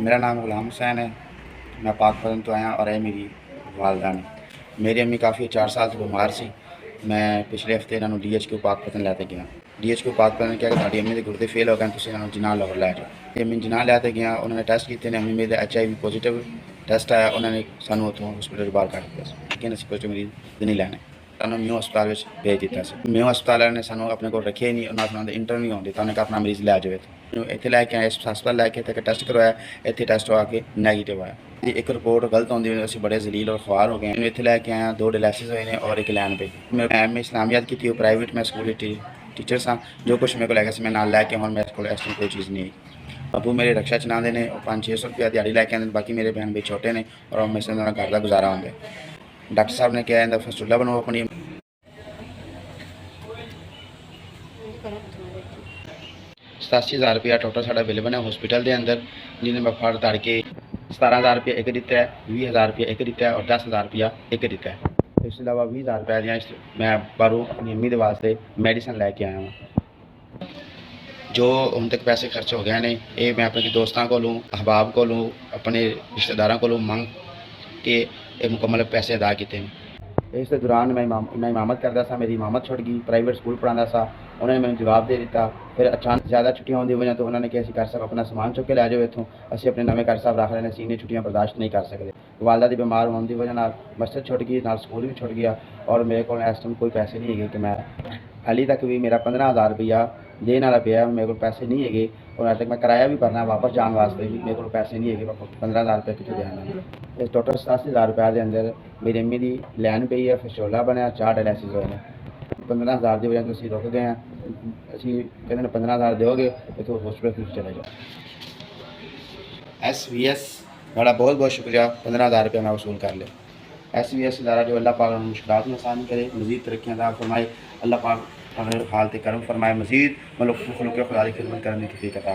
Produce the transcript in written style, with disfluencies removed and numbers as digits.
मेरा नाम गुलाम हुसैन है। मैं पाकपतन तो आया और है मेरी वालदा ने। मेरी अम्मी काफ़ी 4 साल तो बीमार सी। मैं पिछले हफ्ते इन्होंने DHQ पाकपतन लैते गया। DHQ पाकपतन क्या कि तुहाडी अम्मी के गुर्दे फेल हो गए, तुसीं इन्हां नूं जिनाह लाहौर लै जाओ। अम्मी जिनाह लैते गया, उन्होंने टेस्ट किए ने, अम्मी मेरे HIV पॉजिटिव टेस्ट आया, उन्होंने सानूं उत्थों हॉस्पिटल बाहर कढ दिया लेकिन असीं पॉजिटिव मरीज नहीं लैने। सानूं म्यू हस्पताल विच भेज दिता सी। म्यू हस्पताल वाले ने सानूं अपने कोल रखे ही नहीं, उन्होंने सानूं इंटरव्यू नहीं होण दित्ता। उन्होंने कहा अपना मरीज लै जाओ इत्थों। इत्थे लैके आए, इस हस्पताल लैके इत्थे टेस्ट करवाया, इत्थे टेस्ट आ के नैगेटिव आया। एक रिपोर्ट गलत आती हुई असीं बड़े जलील और ख्वार हो गए। मैंने इत्थे लैके आया, 2 डायलिसिस हुए ने और एक लैन पे। मैं MA इस्लामियात की थी, प्राइवेट मैं स्कूल टीचर सा। जो कुछ मेरे को लैगा मैं नाल लैके हुण मेरे को इस टाइम कोई चीज़ नहीं है। अबू मेरे रक्षा चलाते हैं, 500-600 रुपया दिहाड़ी लैके आते। बाकी मेरे बहन भाई छोटे ने और मेरे से घर का गुजारा होंगे। डॉक्टर साहब ने कहा इनका फस्तुल्ला बनाओ अपनी। 87,000 रुपया टोटल साढ़ा बिल बनया हॉस्पिटल के अंदर, जिन्हें मैं फड़ तड़ के 17,000 रुपया एक दिता है, 20,000 रुपया एक दिता है और 10,000 रुपया एक दिता है। इस अलावा 20,000 रुपया दियाँ मैं बाहरों अपनी अम्मी के वास्ते मैडिसन लैके आया हूँ। जो ਹੁਣ तक पैसे खर्च हो गए ने, ये मैं अपने दोस्तों को अहबाब को अपने रिश्तेदारों को मंग के मुकम्मल पैसे अदा किए हैं। इस दौरान मैं इमामत करता सा, मेरी इमामत छुट गई। प्राइवेट स्कूल पढ़ाता सा, उन्होंने मैंने जवाब दे दिता। फिर अचानक ज़्यादा छुट्टियां होने की वजह तो उन्होंने कहा घर साहब अपना समान चुक के लै जाओ इतों, असीं अपने नवे घर साहब रख रहे हैं, असीं इन्नी छुट्टियां बर्दाश्त नहीं कर सकते। वालदा की बीमार होने की वजह मस्जिद छुट गई, नाल स्कूल भी छुट गया और मेरे को इस टाइम कोई पैसे नहीं है कि मैं हाली तक भी मेरा 15,000 रुपया देने वाला पिया, मेरे को पैसे नहीं है और अज तक मैं किराया भी भरना वापस जाने वास्ते भी मेरे को पैसे नहीं है। 15,000 रुपया कितों देना। इस टोटल 87,000 रुपया के अंदर मेरी अम्मी की लैन पई है, फस्टोला बनया, 4 डायलिसिस हुए हैं। 15,000 की वजह तो असीं रुक गए हैं। असीं कहते 15,000 दोगे तो हॉस्पिटल फीस चले जाओ। SVS बड़ा बहुत बहुत शुक्रिया, 15,000 रुपया मैं वसूल कर लिया। SVS इदारा जो अल्लाह पाक मुश्किलात में आसान करे, मज़ीद तरक्कियां अता फरमाए। अल्लाह पाक हाल ते करम फरमाए, मज़ीद मखलूक खुदा की खिदमत करने की तौफीक अता।